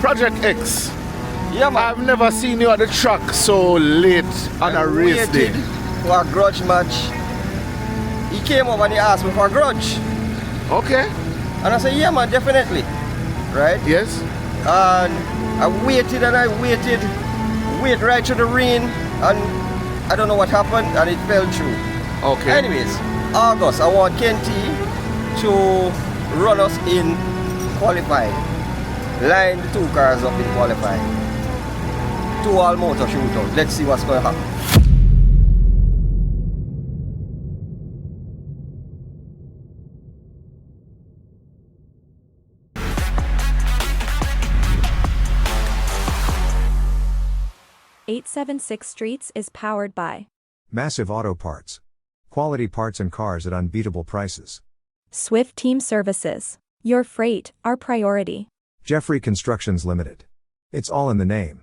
Project X. Yeah, man. I've never seen you at the track so late on a race day. For a grudge match. He came up and he asked me for a grudge. Okay. And I said, yeah, man, definitely. Right? Yes. And I waited and I waited right to the rain, and I don't know what happened, and it fell through. Okay. Anyways, August, I want Kenty to run us in qualifying. Line the two cars up in qualifying. 2 all motor shootout. Let's see what's going to happen. .876 Streets is powered by Massive Auto Parts. Quality parts and cars at unbeatable prices. Swift Team Services. Your freight, our priority. Jeffrey Constructions Limited. It's all in the name.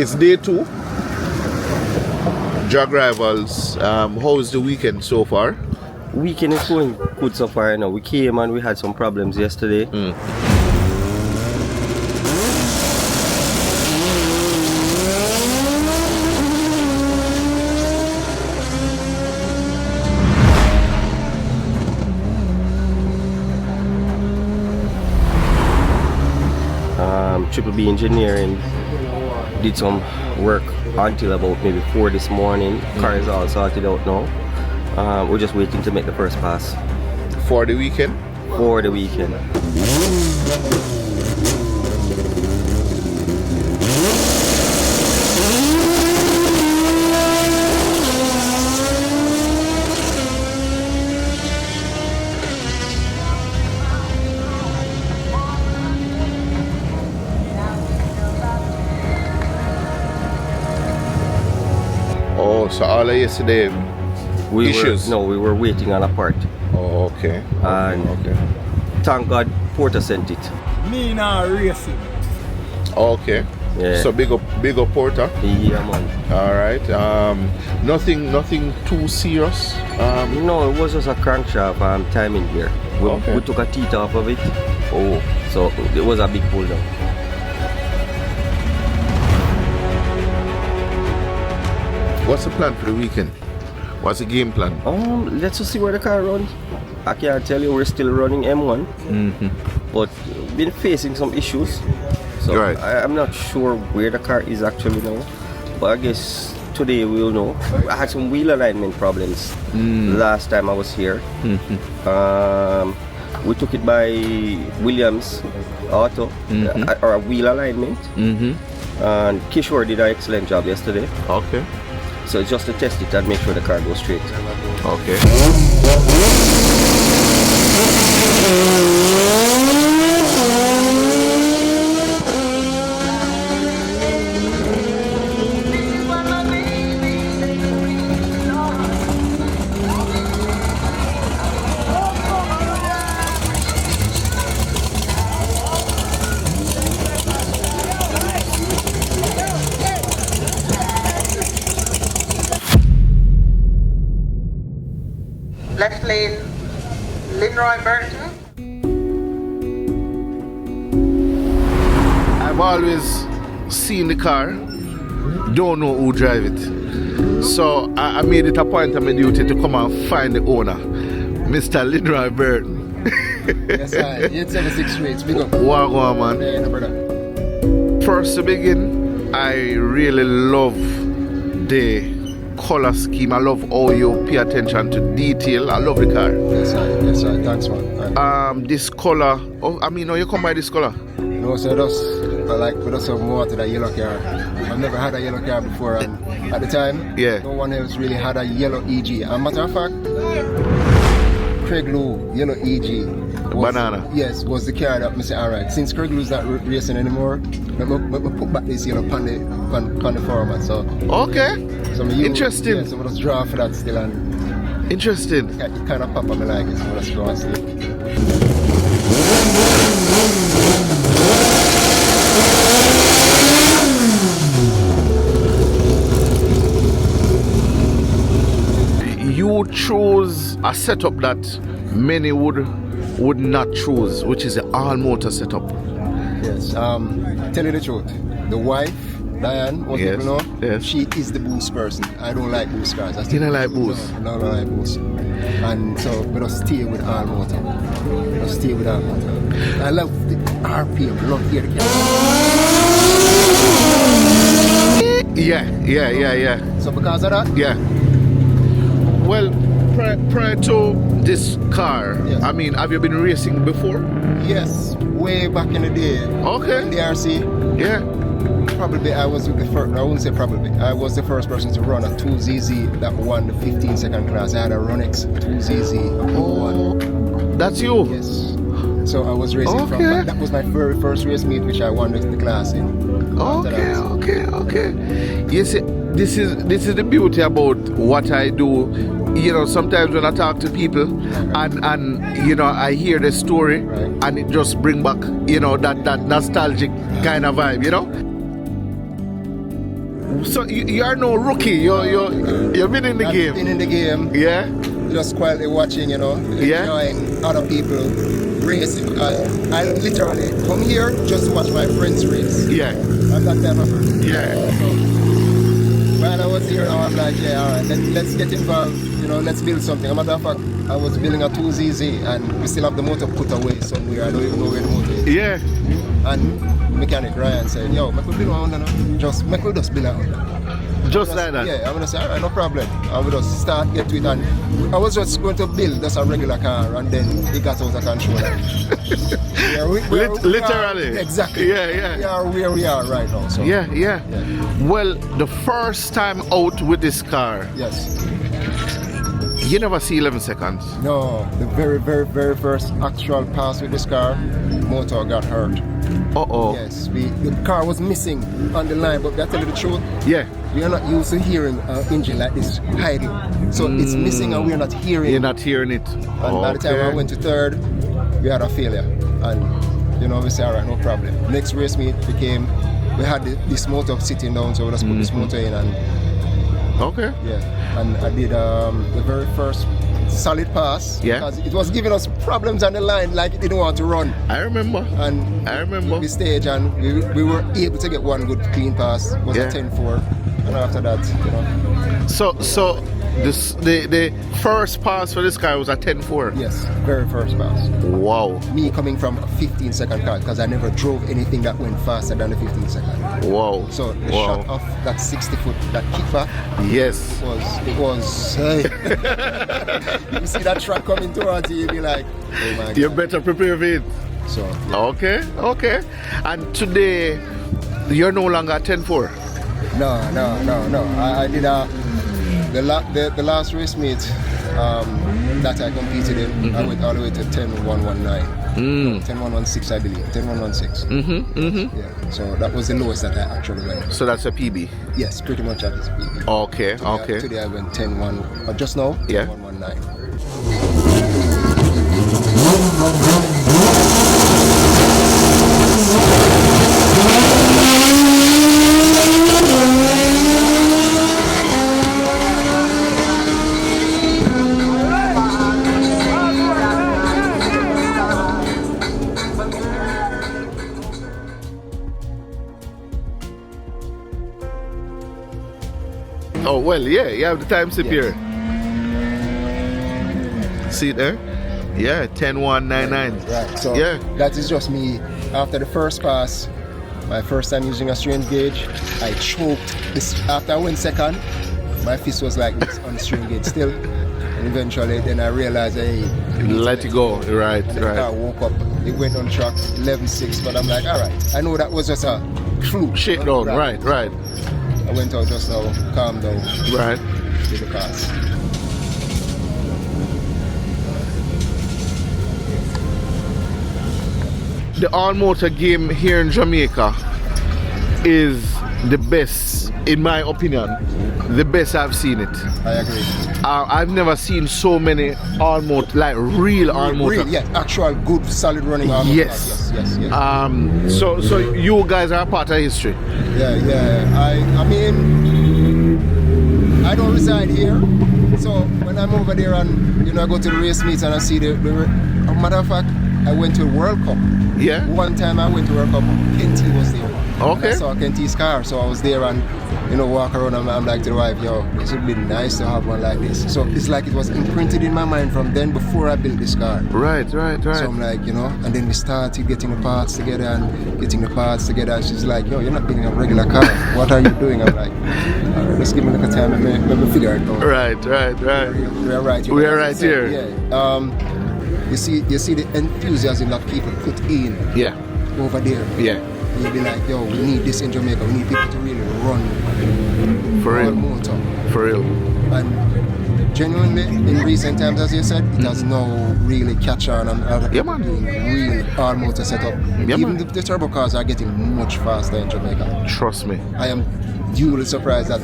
It's day 2. Drag Rivals. How's the weekend so far? Weekend is going good so far now. We came and we had some problems yesterday. Triple B Engineering did some work until about maybe 4 this morning. Car is all sorted out now. We're just waiting to make the first pass. For the weekend? For the weekend. So all of yesterday issues? We were waiting on a part. Oh, okay. And okay. Thank God Porter sent it. Me now racing. Okay. Yeah. So big up Porter. Yeah, man. All right. Nothing too serious. No, it was just a crankshaft timing gear. We took a teeth off of it. Oh, so it was a big pull down. What's the plan for the weekend? What's the game plan? Let's just see where the car runs. I can't tell you, we're still running M1, but been facing some issues. So right. I'm not sure where the car is actually now, but I guess today we'll know. I had some wheel alignment problems last time I was here. We took it by Williams Auto, or a wheel alignment, and Kishore did an excellent job yesterday. Okay. So it's just to test it and make sure the car goes straight. Okay. Left lane, Leroy Burton. I've always seen the car, don't know who drive it. So I made it a point of my duty to come and find the owner, Mr. Leroy Burton. Yes, sir. 876 Streets, big up. Wagwan, man. Yeah, no, brother. First to begin, I really love the color scheme. I love how you pay attention to detail. I love the car. Yes, sir. Thanks, man. This color. Oh, I mean, how you come by this color? No, so we just have more to the yellow car. I've never had a yellow car before, and at the time, no one else really had a yellow EG. As a matter of fact, Craig Lowe, yellow EG. Banana. Yes, was the car that I said, alright, since Craig Lowe's not racing anymore, I put back this yellow on the format. So, okay. So interesting. Yeah, so I just draw for that still, and interesting. it kind of pop on me like it, so I just go and see. You chose a setup that many would not choose, which is an all-motor setup. Yes. Tell you the truth, the wife, Diane, what people know, she is the boost person. I don't like boost cars. You don't like boost? No, I don't like boost. And so we just stay with all-motor. I love the RPM, love the car. Yeah. So because of that? Yeah. Well, prior to this car, I mean, have you been racing before? Yes, way back in the day. Okay. In the RC. Yeah. Probably I was the first, I wouldn't say probably, I was the first person to run a 2ZZ that won the 15-second class. I had a Ronex 2ZZ. Oh, that's you? Yes. So I was racing from, that was my very first race meet which I won the class in. Okay. You see, this is the beauty about what I do. You know, sometimes when I talk to people and you know, I hear the story and it just bring back, you know, that nostalgic kind of vibe, you know. So you are no rookie. You've been in the game. Been in the game. Yeah. Just quietly watching, you know, enjoying other people racing. I literally come here just to watch my friends race. Yeah. I'm that type of person. Yeah. So, while I was here, I'm like, yeah, all right, let's get involved. You know, let's build something. As a matter of fact, I was building a 2ZZ and we still have the motor put away somewhere. I don't even know where the motor is. Yeah. And mechanic Ryan said, yo, make we build one Honda now. Make we just build a Honda. Just like that? Yeah, I'm going to say, all right, no problem. I will just start, get to it. And I was just going to build just a regular car and then it got out of control. Literally? Exactly. Yeah. We are where we are right now. So. Yeah. Well, the first time out with this car, yes, you never see 11 seconds. No, the very first actual pass with this car, motor got hurt. Yes, the car was missing on the line, but I tell you the truth. Yeah. We are not used to hearing an engine like this hiding. So it's missing and we're not hearing it. You're not hearing it. And by the time I went to third, we had a failure. And, you know, we said, all right, no problem. Next race meet became, we had this motor sitting down, so we just put this motor in and... Okay. Yeah, and I did the very first solid pass. Yeah. Because it was giving us problems on the line like it didn't want to run. I remember. And I remember. the stage and we were able to get one good clean pass. It was a 10-4. And after that, you know. So the first pass for this car was a 10-4? Yes, very first pass. Wow. Me coming from a 15-second car because I never drove anything that went faster than the 15-second. Wow. So the shot off that 60-foot, that kickback. Yes. It was you see that truck coming towards you, you'll be like, oh my God. You better prepare for it. So okay. And today you're no longer 10-4. No. I did the last race meet that I competed in. I went all the way to 10-119. 10-116, I believe. 10-116. Yeah. So that was the lowest that I actually went. So that's a PB. Yes, pretty much that is a PB. Okay. Today I went 10-1. Just now. 10-119. Oh, well, yeah, you have the time slip here. See it there? Yeah, 10-199. Right, so that is just me. After the first pass, My first time using a strain gauge, I choked. After I went second, my fist was like this on the strain gauge still. And eventually, then I realized, hey, let it go. Right, and right. I woke up. It went on track 11.6, but I'm like, all right. I know that was just a fluke. Shakedown. Right, right. I went out just now, calm down. Right. Did the cars. The all motor game here in Jamaica is the best, in my opinion, the best I've seen it. I agree. I've never seen so many all motor, like real all motor. Real, yeah, actual good solid running all motor. Yes. Yes. So you guys are part of history. Yeah. I mean, I don't reside here, so when I'm over there and I go to the race meets and I see the matter of fact, I went to a World Cup. Yeah. One time I went to World Cup, Kenty was there. Okay. And I saw Kenty's car, so I was there and walk around and I'm like to the wife, yo, this would be nice to have one like this. So it's like it was imprinted in my mind from then before I built this car. Right. So I'm like, and then we started getting the parts together and she's like, yo, you're not building a regular car. What are you doing? I'm like, all right, just give me a little time and maybe figure it out. Right. We're right here. We're right here. Yeah. You see the enthusiasm that people put in over there. Yeah. You'll be like, yo, we need this in Jamaica. We need people to really run For real. all motor. For real. And genuinely, in recent times, as you said, it has now really catch on and other people doing real all motor setup. Even the turbo cars are getting much faster in Jamaica. Trust me. I am duly surprised that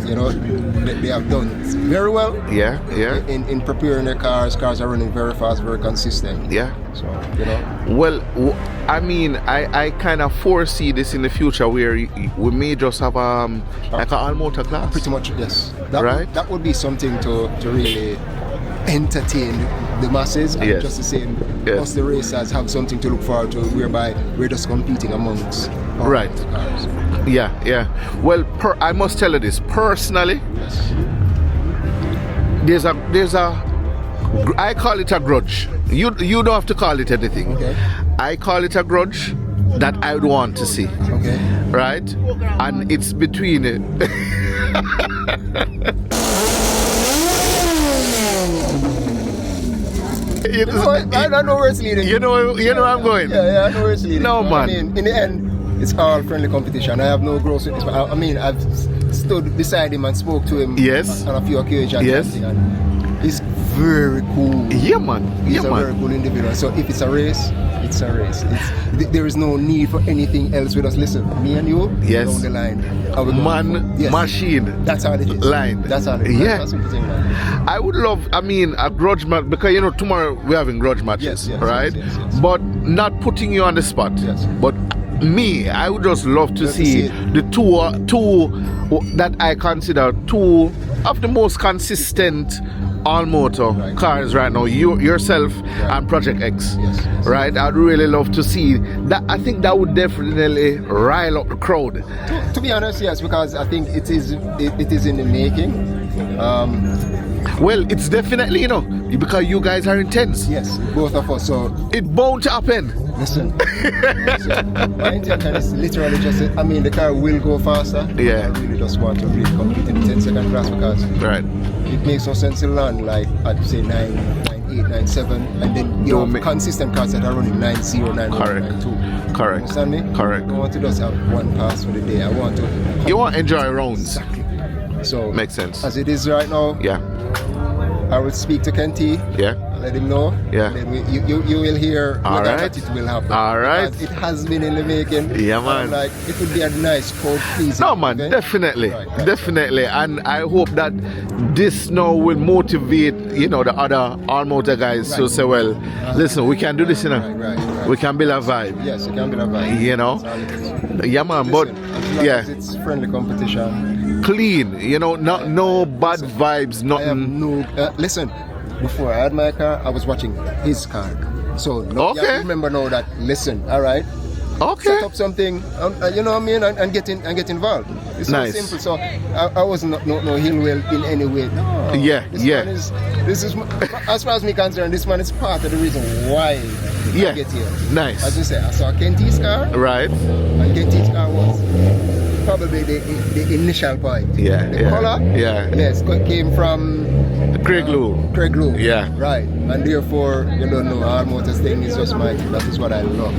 they have done very well. Yeah. In preparing their cars are running very fast, very consistent. Yeah. So Well, I mean, I kind of foresee this in the future where we may just have like an all motor class. Pretty much, yes. That would be something to really entertain the masses, and just the same. Us, the racers, have something to look forward to, whereby we're just competing amongst right. cars. Yeah. Well, I must tell you this personally. There's a I call it a grudge. You don't have to call it anything. Okay. I call it a grudge that I would want to see. Okay. Right? And it's between I know where it's leading. You know where I'm going. Yeah, I know where it's leading. No, man. I mean, in the end, it's all friendly competition. I have no gross with this. I mean, I've stood beside him and spoke to him on a few occasions. Yes. And he's very cool. Yeah, man. He's a very cool individual. So if it's a race, it's a race. There is no need for anything else with us. Listen, me and you, down the line. Machine. That's how it is. Line. That's how it is. Yeah. That's what I'm I would love, a grudge match, because tomorrow we're having grudge matches, right? Yes. But not putting you on the spot. Yes. But me, I would just love to see the two that I consider two of the most consistent all motor cars right now, yourself and Project X. Yes. Right? I'd really love to see that. I think that would definitely rile up the crowd. To be honest, yes, because I think it is in the making. Well, it's definitely, because you guys are intense. Yes, both of us. So it's bound to happen. Listen, my intention is literally just, the car will go faster. Yeah. I really just want to really compete in the 10-second class, because it makes no sense to land like at say 9, 8, 9, 7, and then you have consistent cars that are running 9, 0, 9, 1, 9, 2. Correct. Understand me? Correct. I don't want to just have one pass for the day. I want to. You want to enjoy rounds. Exactly. So makes sense. As it is right now. Yeah. I will speak to Kenty. Yeah. Let him know. Yeah. And then you will hear whether that it will happen. All right. Because it has been in the making. Yeah, man. Like it would be a nice crowd pleasing. No, man. event. Definitely. Right. Definitely. And I hope that this now will motivate, the other all motor guys to say, well, listen, we can do this, Right. We can build a vibe. Yes, it can be a vibe. Yeah, man. Listen, but as it's friendly competition. Clean. No bad vibes. Nothing. I have no. Listen. Before I had my car, I was watching his car. So you have to remember now that, listen, all right, Okay. set up something, you know what I mean, and get involved. It's Nice. so simple. So I was not no hill well in any way. No. Yeah, This yeah. man this is as far as me concerned. This man is part of the reason why Yeah. I get here. Nice. As you say, I saw Kenty's car, Right. and Kenty's car was probably the initial point. Yeah, The yeah, color, yeah. yes, came from Craig Lou. Craig Lou. Yeah. Right. And therefore, you don't know, all motors thing is just my thing. That is what I love.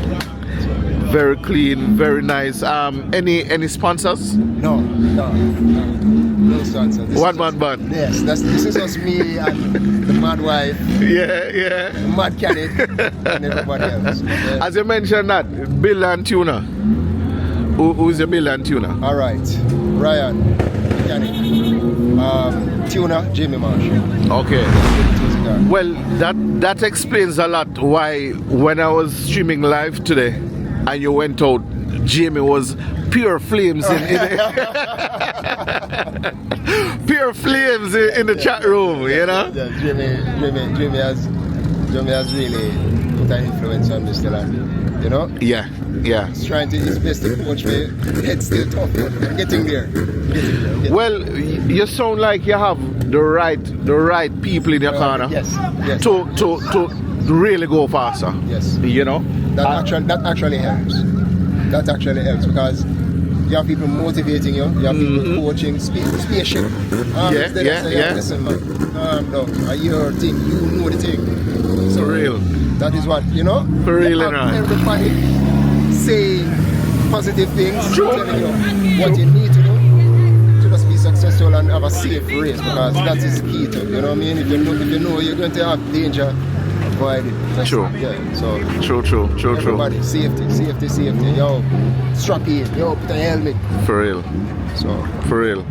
Very clean, very nice. Any sponsors? No sponsor. This One is man just- band. Yes, this is just me and the mad wife, Yeah, yeah. the mad mechanic, and everybody else. Yeah. As you mentioned that, Bill and Tuner. Who's your Bill and Tuner? All right. Ryan, mechanic. Tuner, Jimmy Marsh. Okay. Well, that explains a lot why when I was streaming live today and you went out, Jamie was pure flames in pure flames in the chat room, you know? Yeah, Jimmy has really put an influence on this talent, you know? Yeah, yeah. He's trying to his best to coach me. It's still tough, but I'm getting there. Well, you sound like you have the right people in your corner Yes. to really go faster. Yes. You know? That actually helps. That actually helps because you have people motivating you. You have people coaching, spaceship. Yeah. Listen, man. No, I hear your thing. You know the thing. So For real. That is what, you know? For real, You have right. everybody saying positive things, True. telling you what you need to do to just be successful and have a safe race because that is key to, you know what I mean? If you know you're going to have danger, avoid it. True. Yeah, so True. everybody, safety. Yo, strap in. Yo, put a helmet. For real. So, For real.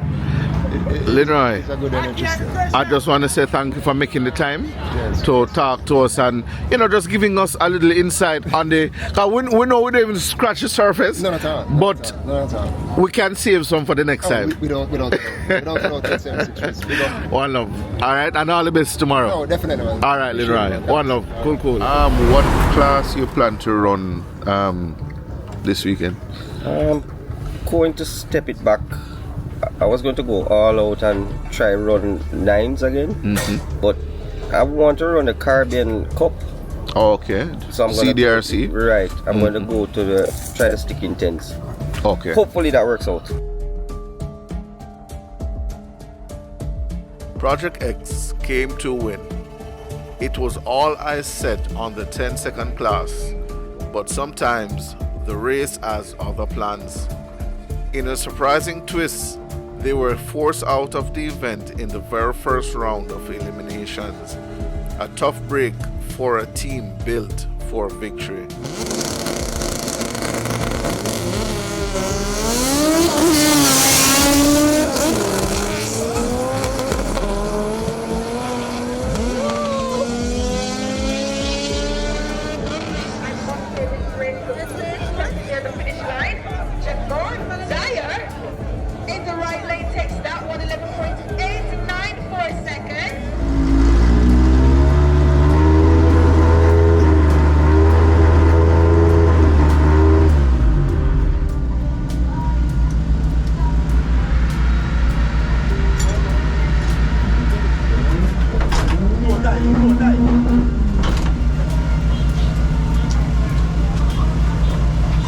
Linroy, it's a good energy still. I just want to say thank you for making the time Yes. to talk to us and, you know, just giving us a little insight on the... Cause we know we don't even scratch the surface, Not at all. but Not at all. we can save some for the next Oh, time. we don't take service issues. We don't. One love. All right, and all the best tomorrow. No, definitely. Man. All right, Leroy. Sure, man. One love. Cool. What class you plan to run this weekend? Going to step it back. I was going to go all out and try run 9s again, but I want to run the Caribbean Cup. Okay. So I'm gonna CDRC. Right. I'm going to go to try to stick in 10s. Okay. Hopefully that works out. Project X came to win. It was all eyes set on the 10-second class, but sometimes the race has other plans. In a surprising twist, they were forced out of the event in the very first round of eliminations. A tough break for a team built for victory. Near the finish line. Jeff Gordon, Dyer in the right lane takes that one 11.894 seconds.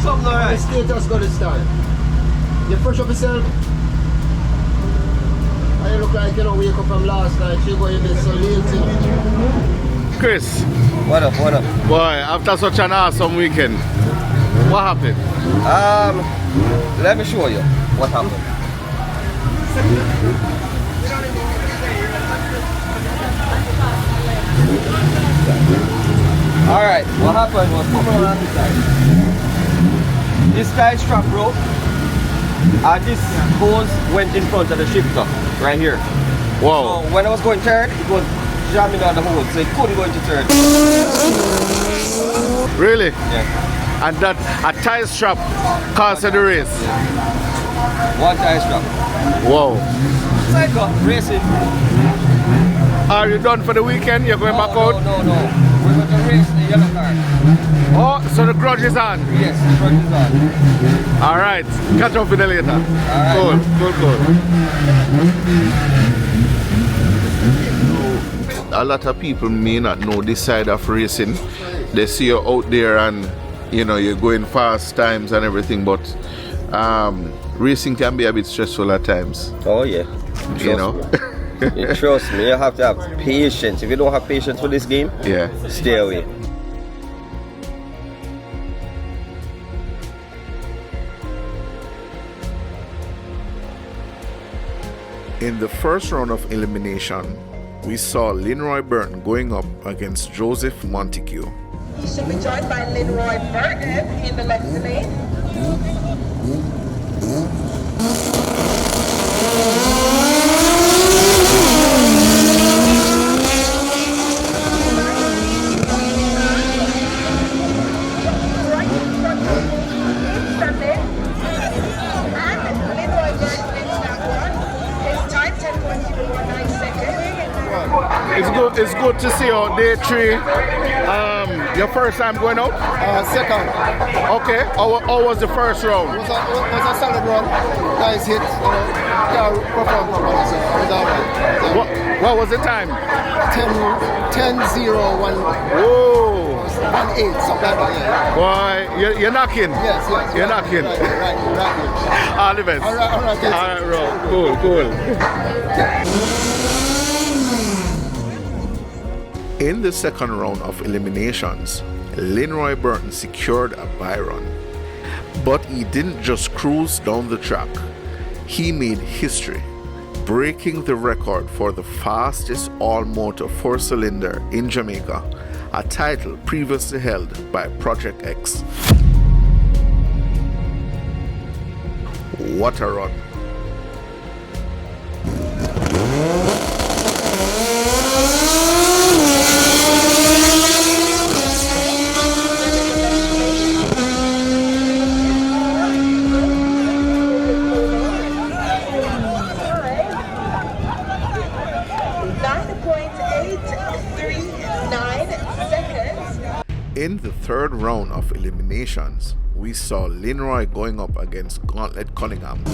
Something's alright. The status got this time. You fresh up yourself. And you look like you don't wake up from last night. You go in bed so lazy. Chris, What up? boy, after such an awesome weekend, what happened? Let me show you what happened. Alright, what happened was come around this side. This guy's strap broke and this hose went in front of the shifter right here. Wow. So when I was going third, it was jamming on the hose, so it couldn't go into third. Really? Yeah. And that a tie strap caused the race. One tie strap. Wow. So I got racing. Are you done for the weekend? You're going back out? No. We're going to race the yellow car. Oh, so the grudge is on. Yes, the grudge is on. All right, catch up with you later. right. Cool. A lot of people may not know this side of racing. They see you out there and you know you're going fast times and everything, but racing can be a bit stressful at times. Oh yeah. You know. Trust me, you have to have patience. If you don't have patience for this game, Yeah. stay away. In the first round of elimination, we saw Leroy Burton going up against Joseph Montague. He should be joined by Leroy Burton in the left lane. Right in front of him is Sunday. And Leroy Burton wins that one. His time 10.019 seconds. It's good to see you day 3. Your first time going out? Second. Okay. How was the first round? It was a solid run. Nice hit. Car performed properly, so it was alright. What was the time? 10-0-1. Whoa. 1-8, something like that. Boy, you're knocking. Yes. You're knocking. Right. All the best. All right. All right, bro. Cool. In the second round of eliminations, Linroy Burton secured a bye-run. But he didn't just cruise down the track. He made history, breaking the record for the fastest all-motor 4-cylinder in Jamaica, a title previously held by Project X. What a run! In the third round of eliminations, we saw Linroy going up against Gauntlet Cunningham.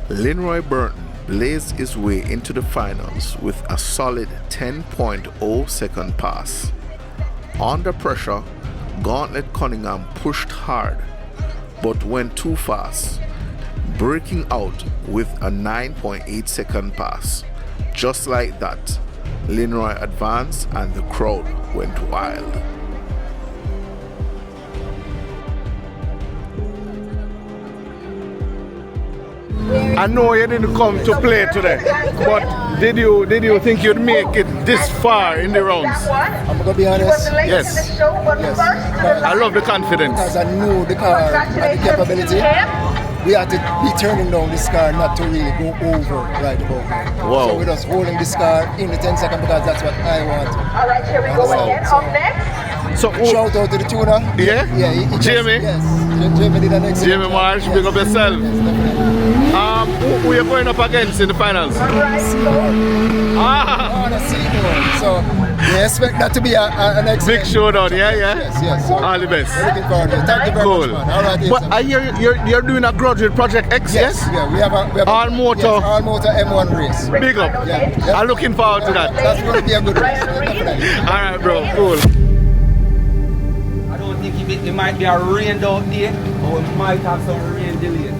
Leroy Burton blazed his way into the finals with a solid 10.0 second pass. Under pressure, Gauntlet Cunningham pushed hard but went too fast, breaking out with a 9.8 second pass. Just like that, Linroy advanced and the crowd went wild. I know you didn't come to play today, but did you think you'd make it this far in the rounds? I'm going to be honest. Yes. Yes. I love the confidence. Because I knew the car had the capability. We had to be turning down this car not to really go over right about now. Wow. So we're just holding this car in the 10 seconds because that's what I want. All right, here we go again. Up next. So Shout out to the tuner. Yeah? He Jamie? Yes. Jamie did an excellent Jamie job. Marsh, big up yourself. Yes, definitely. Who are you going up against in the finals? Ah, On a sequel. So we expect that to be an excellent big showdown, yeah. Yes. So All the best. we're looking forward to it. Thank you very Cool. much, man. All right, But yes, I hear you're doing a Grudge with Project X, yes? Yeah, we have a All motor. Yes, all motor M1 race. Big up. Yeah. I'm looking forward to that. That's going to be a good race. Definitely. All right, bro. Cool. I don't think it might be a rain out there, or we might have some rain delay.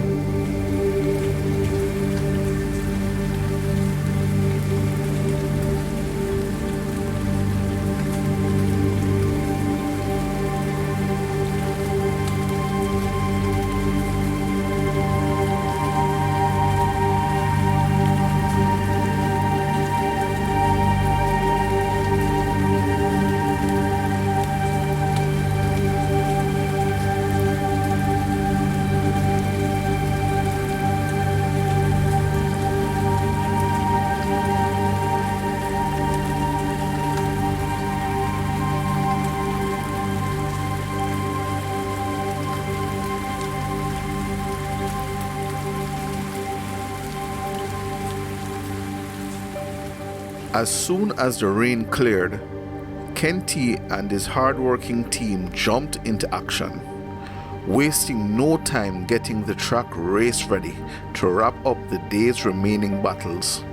As soon as the rain cleared, Kenty and his hard-working team jumped into action, wasting no time getting the track race ready to wrap up the day's remaining battles.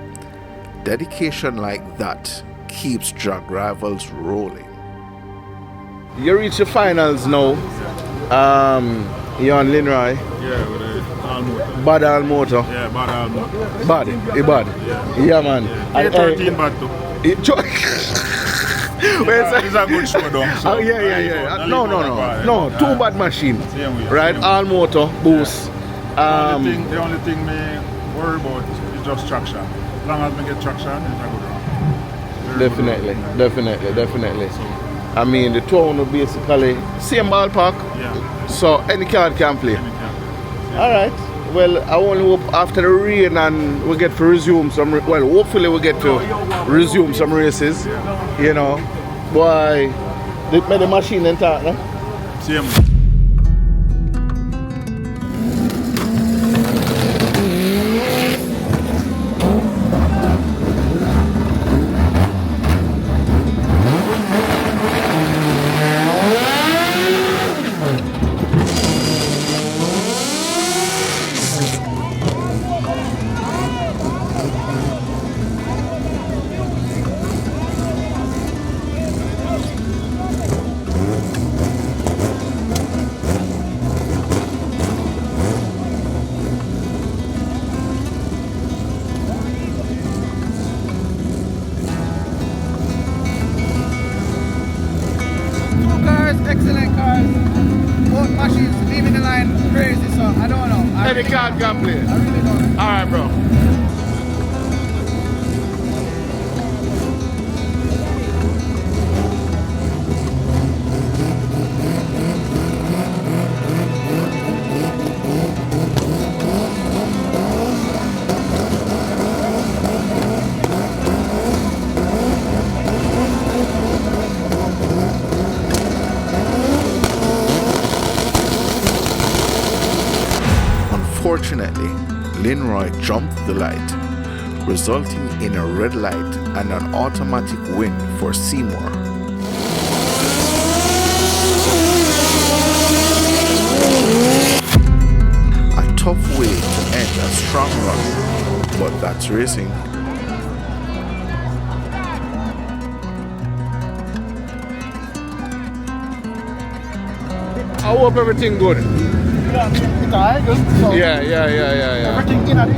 Dedication like that keeps Drag Rivals rolling. You reach the finals now. You're on Linroy. Yeah, with the all motor. Bad all motor. Yeah, bad all motor. Bad, bad. Yeah, man. Yeah, 13 bad too. It's a good showdown. So yeah. No. Two bad machine. Same way, right? same All motor, boost. The only thing me worry about is just traction. As long as me get traction, it's a good run. Definitely. I mean, the tone is basically same ballpark. Yeah. So any car can play. All right. Well, I only hope after the rain and we get to resume some. Well, hopefully we get to resume some races. You know, boy, the machine and talk, no? Same. Excellent cars. Both machines leaving the line crazy, so I don't know. Any car can play. I really don't. Alright, bro. Unfortunately, Linroy jumped the light, resulting in a red light and an automatic win for Seymour. A tough way to end a strong run, but that's racing. I hope everything good. Yeah. Everything in it.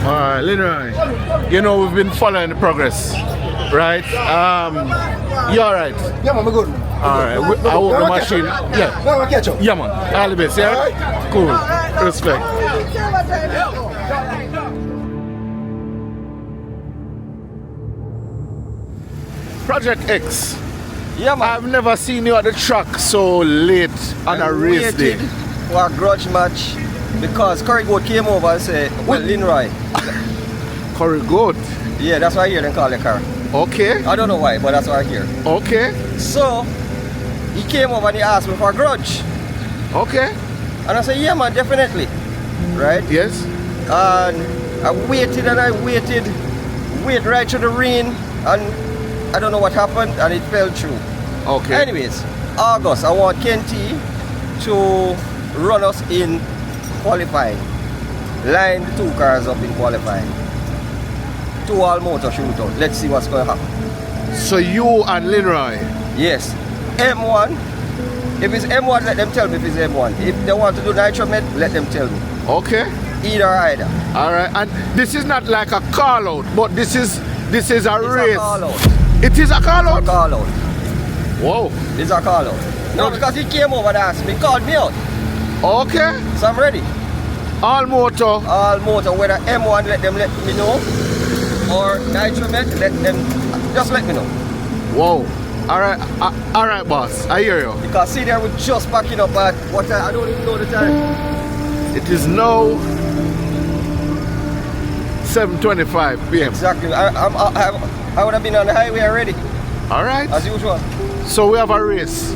Alright, Linroy, you know we've been following the progress, right? You alright? Yeah, man, I'm good. Alright, I hope the machine. Yeah. No, I'll catch up. Yeah, man. All the best, yeah? Cool. Respect. Project X. Yeah, man. I've never seen you at the track so late on a race day. For a grudge match because Curry Goat came over and said, well, Linroy. Curry Goat? Yeah, that's why I hear them call the car. Okay. I don't know why, but that's what I hear. Okay. So, he came over and he asked me for a grudge. Okay. And I said, yeah, man, definitely. Right? Yes. And I waited wait right through the rain, and I don't know what happened, and it fell through. Okay. Anyways, August, I want Kenty to run us in qualifying. Line the two cars up in qualifying. 2 all motor shootout. Let's see what's going to happen. So you and Linroy? Yes. M1. If it's M1, let them tell me if it's M1. If they want to do nitromet, let them tell me. Okay. Either. Alright, and this is not like a call out, but this is a race. It's a call out. It is a call out? It's a call out. Whoa. It's a call out. No, because he came over and asked me, called me out. Okay. So I'm ready. All motor. All motor, whether M1 let me know, or Nitromet, just let me know. Whoa. All right, boss. I hear you. Because see there, we're just packing up at what time? I don't even know the time. It is now 7:25 p.m. Exactly. I would have been on the highway already, All right. as usual. So we have a race.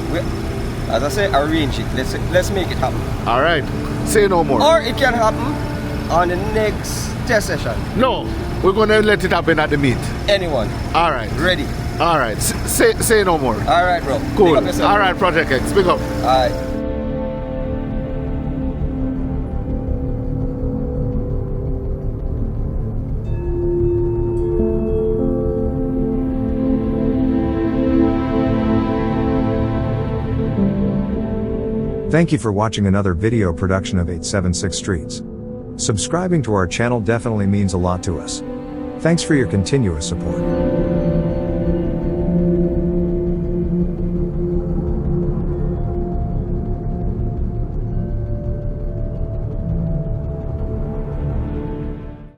As I say, arrange it. Let's make it happen. All right. Say no more. Or it can happen on the next test session. No, we're gonna let it happen at the meet. Anyone. All right. Ready. All right. Say no more. All right, bro. Cool. Pick up yourself. All right, Project X. Pick up. All right. Thank you for watching another video production of 876 Streets. Subscribing to our channel definitely means a lot to us. Thanks for your continuous support.